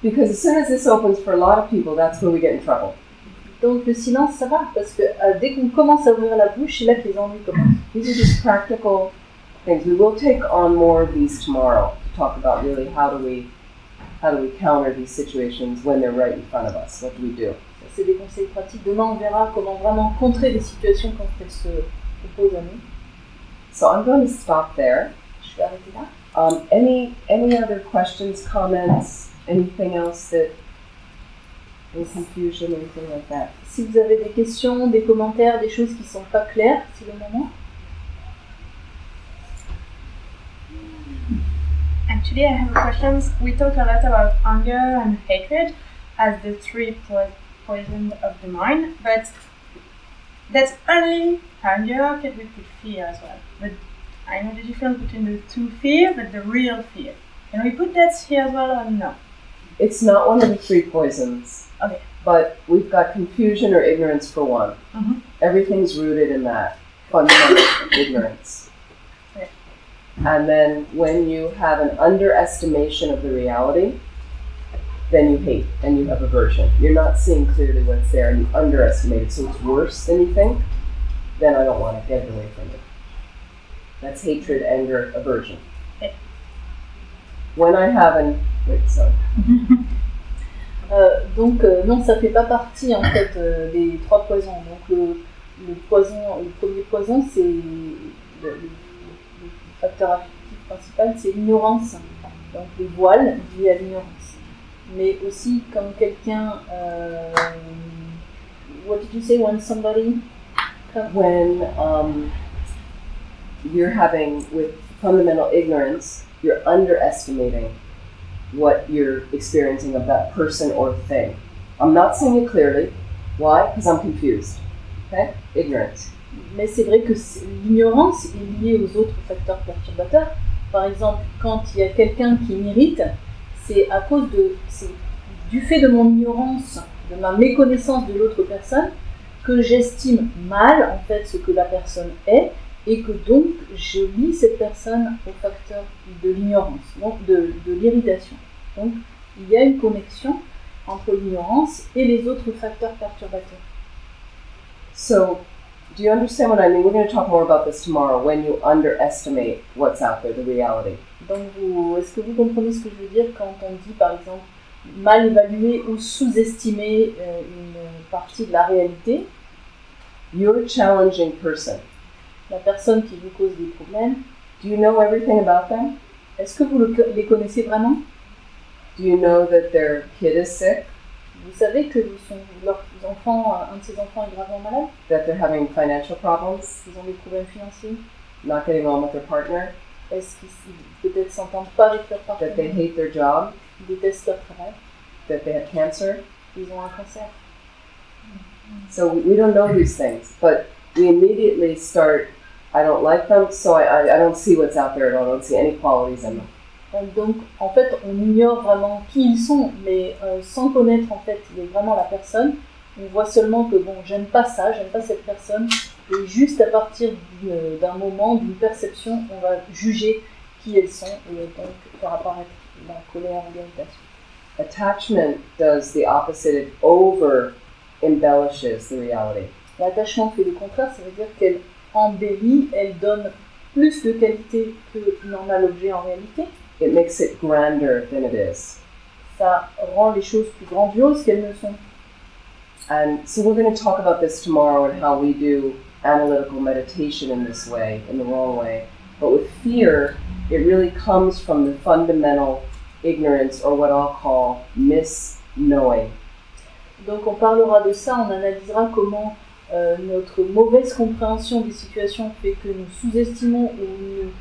because as soon as this opens for a lot of people, that's where we get in trouble. Donc le silence, ça va, parce que dès qu'on commence à ouvrir la bouche, c'est là que les ennuis commencent. These are just practical things. We will take on more of these tomorrow to talk about really how do we counter these situations when they're right in front of us. What do we do? Ça, c'est des conseils pratiques. Demain, on verra comment vraiment contrer des situations quand elles se posent à nous. So I'm going to stop there. Je vais arrêter là. Any other questions, comments, anything else that any confusion, anything like that? Si vous avez des questions, des commentaires, des choses qui ne sont pas claires, c'est le moment. Actually, I have a question. We talk a lot about anger and hatred as the three poisons of the mind, but that's only anger. Can we put fear as well? But I know the difference between the two fear, but the real fear. Can we put that here as well or no? It's not one of the three poisons. Okay. But we've got confusion or ignorance for one. Mm-hmm. Everything's rooted in that fundamental ignorance. Okay. And then when you have an underestimation of the reality, then you hate and you have aversion. You're not seeing clearly what's there and you underestimate it, so it's worse than you think, then I don't want to get away from it. That's hatred, anger, aversion. Okay. When I have Donc non, ça fait pas partie en fait des trois poisons. Donc le premier poison, c'est le facteur affectif principal, c'est l'ignorance. Donc les voiles liés à l'ignorance. Mais aussi comme quelqu'un... what did you say when somebody... When you're having, with fundamental ignorance, you're underestimating what you're experiencing of that person or thing. I'm not saying it clearly. Why? Because I'm confused. Okay? Ignorance. Mais c'est vrai que l'ignorance est liée aux autres facteurs perturbateurs. Par exemple, quand il y a quelqu'un qui m'irrite, c'est à cause du fait de mon ignorance, de ma méconnaissance de l'autre personne, que j'estime mal en fait ce que la personne est, et que donc je lie cette personne au facteur de l'ignorance, donc de l'irritation. Donc il y a une connexion entre l'ignorance et les autres facteurs perturbateurs. So, do you understand what I mean? We're going to talk more about this tomorrow, when you underestimate what's out there, the reality. Donc est-ce que vous comprenez ce que je veux dire quand on dit par exemple mal évaluer ou sous-estimer une partie de la réalité? You're a challenging person. La personne qui vous cause des problèmes. Do you know everything about them? Est-ce que vous les connaissez vraiment? Do you know that their kid is sick? Vous savez que leurs enfants, un de ses enfants est gravement malade? That they're having financial problems? Ils ont des problèmes financiers? Not getting on with their partner? Est-ce qu'ils peut-être s'entendent pas avec leur That they partenaire? hate their job? Ils détestent leur travail? That they have cancer? Ils ont un cancer? So we don't know these things, but we immediately start, I don't like them, so I don't see what's out there at all. I don't see any qualities in them. Donc, en fait, on ignore vraiment qui ils sont, mais sans connaître en fait vraiment la personne, on voit seulement que bon, j'aime pas ça, j'aime pas cette personne, et juste à partir d'un moment, d'une perception, on va juger qui elles sont, et donc faire apparaître la colère ou l'irritation. Attachment does the opposite. It over-embellishes the reality. L'attachement fait le contraire, ça veut dire qu'elle embellit, elle donne plus de qualité que n'en a l'objet en réalité. It makes it grander than it is. Ça rend les choses plus grandioses qu'elles ne sont. And so we're going to talk about this tomorrow and how we do analytical meditation in this way, in the wrong way. But with fear, it really comes from the fundamental ignorance, or what I'll call misknowing. Donc on parlera de ça, on analysera comment notre mauvaise compréhension des situations fait que nous sous-estimons ou nous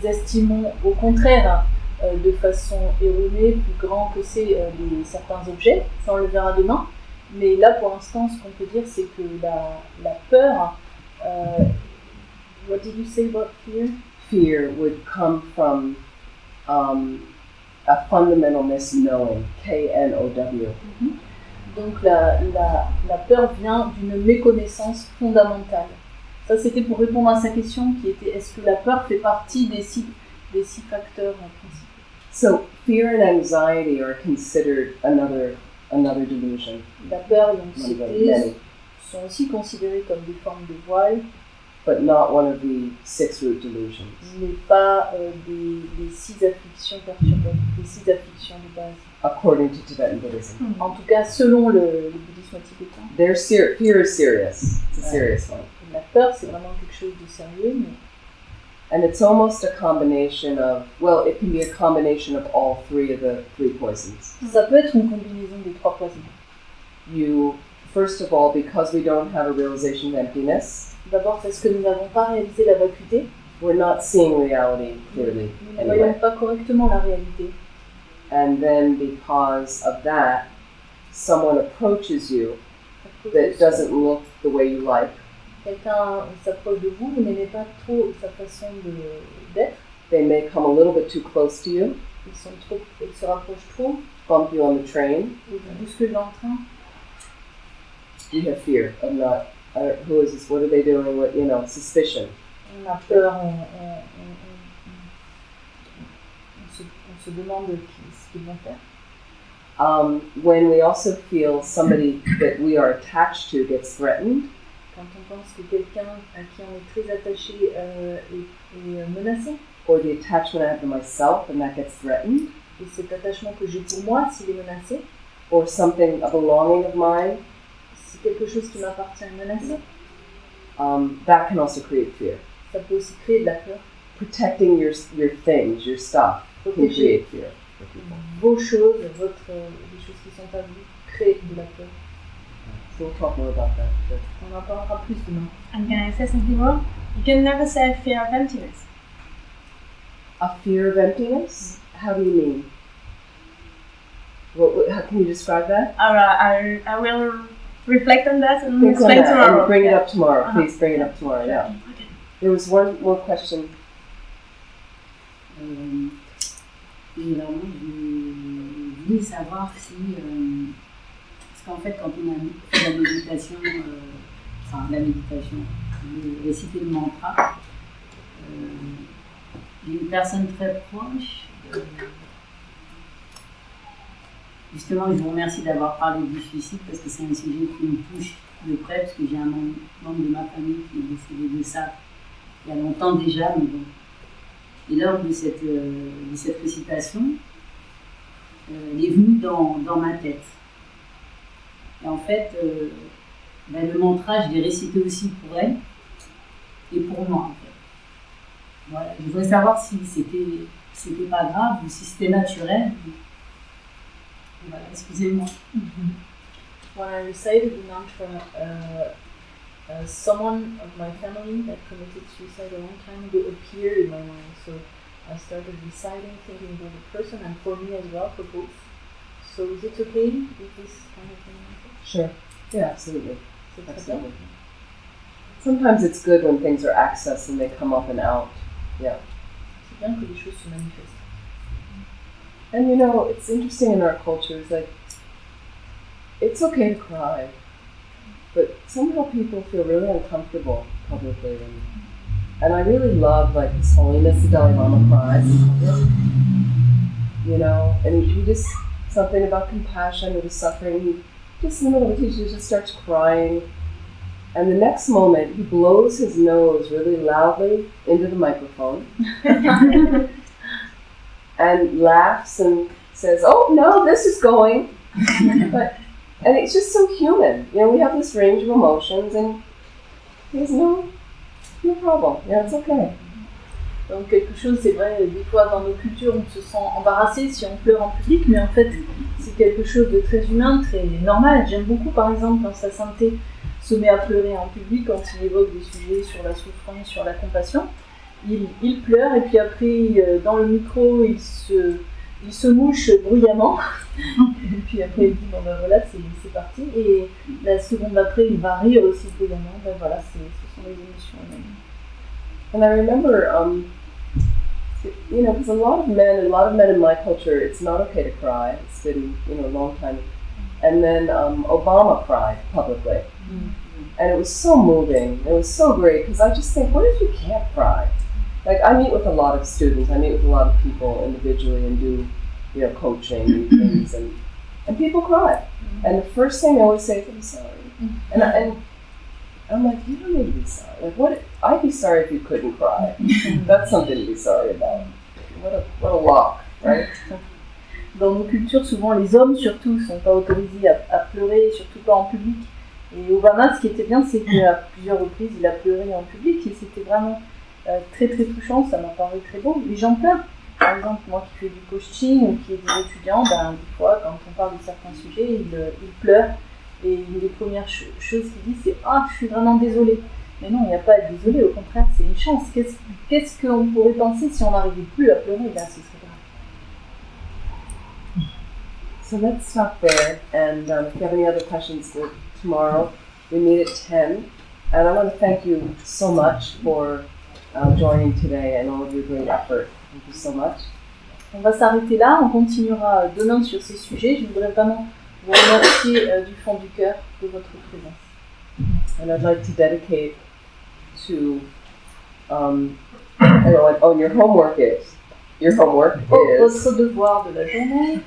estimons au contraire de façon erronée, plus grand que c'est certains objets. Ça on le verra demain. Mais là pour l'instant ce qu'on peut dire c'est que la peur, what did you say about fear? Fear would come from a fundamental misknowing, K-N-O-W. Mm-hmm. Donc la peur vient d'une méconnaissance fondamentale. Ça c'était pour répondre à sa question qui était est-ce que la peur fait partie des six facteurs principaux? So fear and anxiety are considered another delusion. La peur et l'anxiété sont aussi considérées comme des formes de voile, but not one of the 6 root delusions. Mais pas des 6 afflictions perturbantes, des 6 afflictions de base. According to Tibetan Buddhism. En tout cas, selon le bouddhisme tibétain. Fear is serious. It's a serious one. La peur, c'est vraiment quelque chose de sérieux, mais... And it's almost a combination of, well, it can be a combination of all 3 of the 3 poisons. Ça peut être une combinaison des 3 poisons. You, first of all, because we don't have a realization of emptiness. D'abord, parce que nous n'avons pas réalisé la vacuité. We're not seeing reality clearly. Nous ne voyons pas correctement la réalité. And then because of that, someone approaches you that doesn't look the way you like. Quelqu'un s'approche de vous, vous n'aimez pas trop sa façon d'être. They may come a little bit too close to you. Ils se rapprochent trop. Bump you on the train. Ils vous bousculent dans le train. You have fear of not, who is this, what are they doing, what, suspicion. On a peur, on se demande ce qu'ils vont faire. When we also feel somebody that we are attached to gets threatened. Quand on pense que quelqu'un à qui on est très attaché est menacé. Or the attachment I have to myself and that gets threatened. Et cet attachement que j'ai pour moi, s'il est menacé. Or something, a belonging of mine. Si quelque chose qui m'appartient est menacé. That can also create fear. Ça peut aussi créer de la peur. protecting your things, your stuff, can create fear for people. Vos choses, les choses qui sont à vous, créent de la peur. So we'll talk more about that. On en parlera plus demain. And can I say something more? You can never say fear of emptiness. A fear of emptiness? How do you mean? How can you describe that? Alright, I will reflect on that and Think explain on that tomorrow. and bring it up tomorrow. Please bring it up tomorrow. Yeah. Okay. There was one more question. Vraiment, je voulais savoir si, parce qu'en fait, quand on a fait la méditation, réciter le mantra, j'ai une personne très proche. Justement, je vous remercie d'avoir parlé du suicide parce que c'est un sujet qui me touche de près, parce que j'ai un membre de ma famille qui est décédé de ça il y a longtemps déjà, mais bon. Et lors de cette récitation, elle est venue dans ma tête. Et en fait, le mantra, je l'ai récité aussi pour elle et pour moi, en fait. Voilà. Je voudrais savoir si c'était pas grave ou si c'était naturel. Voilà, excusez-moi. When I recited the mantra, someone of my family that committed suicide a long time ago appeared in my mind. So I started reciting, thinking about the person and for me as well, for both. So is it okay with this kind of thing? Sure. Yeah, absolutely. Absolutely. Sometimes it's good when things are accessed and they come up and out. Yeah. C'est bien que les choses se manifestent. And you know, it's interesting in our cultures, like, it's okay to cry, but somehow people feel really uncomfortable publicly. And I really love, like, His Holiness the Dalai Lama cries in public, you know, and he just, something about compassion or the suffering, he just in the middle of the teaching just starts crying. And the next moment, he blows his nose really loudly into the microphone and laughs and says, "Oh, no, this is going." And it's just so human. You know, we have this range of emotions and there's no problem. Yeah, it's okay. Donc quelque chose, c'est vrai, des fois dans nos cultures, on se sent embarrassé si on pleure en public, mais en fait, c'est quelque chose de très humain, très normal. J'aime beaucoup, par exemple, quand sa sainteté se met à pleurer en public, quand il évoque des sujets sur la souffrance, sur la compassion. Il pleure et puis après, dans le micro, il se mouche bruyamment. Et puis après, il dit, bon ben voilà, c'est parti. Et la seconde d'après, il va rire aussi bruyamment. Ben voilà, ce sont les émotions humaines. And I remember, you know, because a lot of men in my culture, it's not okay to cry. It's been, you know, a long time. And then Obama cried publicly. And it was so moving. It was so great because I just think, what if you can't cry? Like, I meet with a lot of students. I meet with a lot of people individually and do, you know, coaching and things. And people cry. And the first thing they always say is, "I'm sorry." And I'm like, you don't need to be sorry. Like, I'd be sorry if you couldn't cry. That's something to be sorry about. What a lock, right? Dans nos cultures, souvent les hommes surtout sont pas autorisés à pleurer, surtout pas en public. Et Obama, ce qui était bien, c'est qu'à plusieurs reprises, il a pleuré en public et c'était vraiment très très touchant, ça m'a paru très beau. Les gens pleurent. Par exemple, moi qui fais du coaching ou qui ai des étudiants, des fois, quand on parle de certains sujets, ils pleurent. Et une des premières choses qu'il dit, c'est « Ah, je suis vraiment désolée ». Mais non, il n'y a pas à être désolé, au contraire, c'est une chance. Qu'est-ce qu'on pourrait penser si on n'arrivait plus à pleurer? Là, ce serait grave. So let's stop there. And if you have any other questions, tomorrow we meet at 10. And I want to thank you so much for joining today and all of your great effort. Thank you so much. On va s'arrêter là, on continuera demain sur ces sujets. Je voudrais vraiment vous remercier du fond du cœur de votre présence. And I'd like to dedicate to, your homework is, Votre devoir de la journée.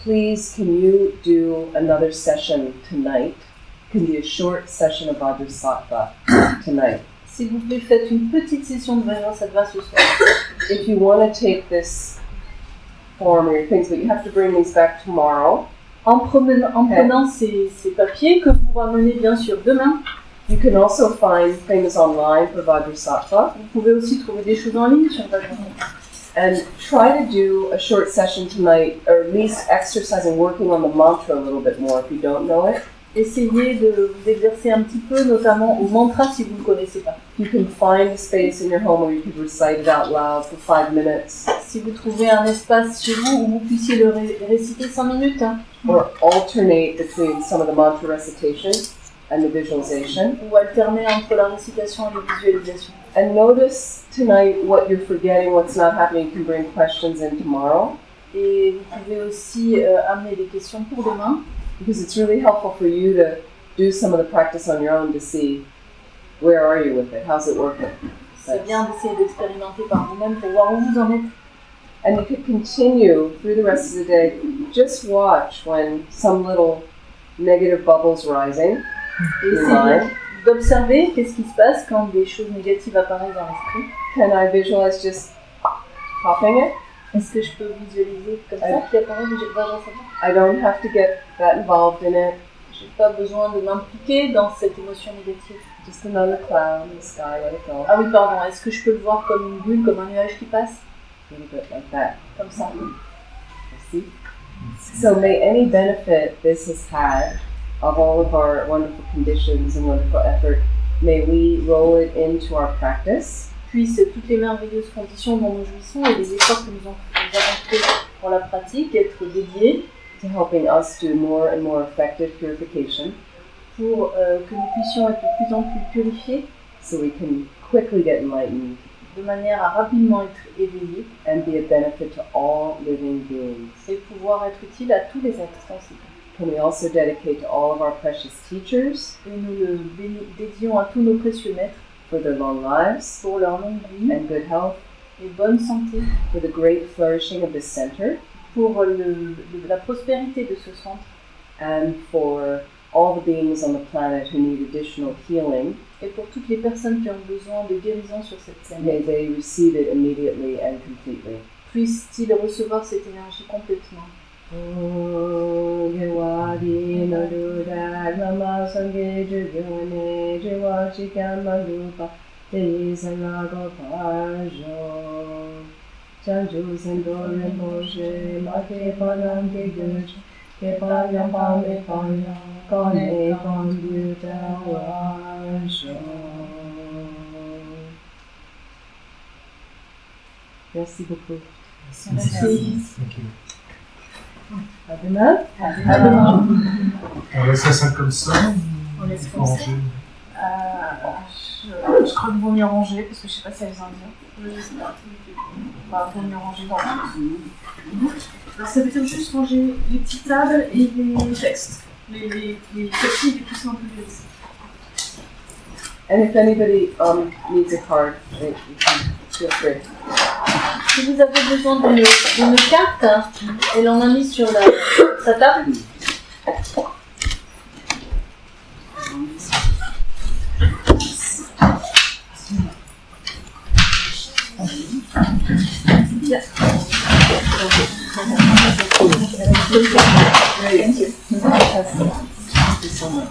Please, can you do another session tonight? Can be a short session of Vajrassatva tonight. S'il vous plaît, faites une petite session de Vajrassatva ce soir. If you want to take this form or your things, but you have to bring these back tomorrow. En prenant ces papiers que vous ramenez bien sûr demain. You can also find things online for Vajrassatva. Vous pouvez aussi trouver des choses en ligne sur Vajrassatva. And try to do a short session tonight, or at least exercising, working on the mantra a little bit more if you don't know it. Essayez de vous exercer un petit peu, notamment au mantra si vous ne le connaissez pas. You can find a space in your home where you can recite it out loud for 5 minutes. Si vous trouvez un espace chez vous où vous puissiez le réciter 5 minutes. Or alternate between some of the mantra recitation and the visualization. Ou alterner entre la récitation et la visualisation. And notice tonight what you're forgetting, what's not happening. You can bring questions in tomorrow. Et vous pouvez aussi amener des questions pour demain. Because it's really helpful for you to do some of the practice on your own to see where are you with it, how's it working. C'est bien d'essayer d'expérimenter par vous-même pour voir où vous en êtes. And you could continue through the rest of the day. Just watch when some little negative bubbles rising. Et essayez d'observer qu'est-ce qui se passe quand des choses négatives apparaissent dans l'esprit. Can I visualize just popping it? Est-ce que je peux visualiser comme ça qui apparaît Vajrassatva? I don't have to get that involved in it. Je n'ai pas besoin de m'impliquer dans cette émotion négative. Just another cloud in the sky, let it go. Ah oui, pardon. Est-ce que je peux le voir comme une bulle, comme un nuage qui passe? A little bit like that. Comme ça. See? So may any benefit this has had of all of our wonderful conditions and wonderful effort, may we roll it into our practice. Puissent toutes les merveilleuses conditions dont nous jouissons et les efforts que nous avons faits pour la pratique être dédiés to helping us do more and more effective purification. Pour que nous puissions être de plus en plus purifiés. So we can quickly get enlightened. De manière à rapidement être éveillés. And be a benefit to all living beings. Et pouvoir être utile à tous les êtres sensibles. Can we also dedicate to all of our precious teachers. Et nous le dédions à tous nos précieux maîtres. For their long lives. Pour leur longue vie. And good health. Et bonne santé. For the great flourishing of this center. Pour la prospérité de ce centre. And for all the beings on the planet who need additional healing. Et pour toutes les personnes qui ont besoin de guérison sur cette planète. May they receive it immediately and completely. Puissent-ils recevoir cette énergie complètement. Merci beaucoup. Merci. À demain. À demain. On laisse ça comme ça. On laisse comme ça. Je crois qu'il vaut mieux ranger parce que je sais pas si elles ont bien. Je sais pas. Vaut mieux ranger dans le. Alors ça veut dire juste ranger les petites tables et les textes. Les papiers les plus simples que ça. And if anybody needs a card, you can feel free. Si vous avez besoin d'une carte, elle en a mis sur sa table. Yeah. Thank you. Thank you so much.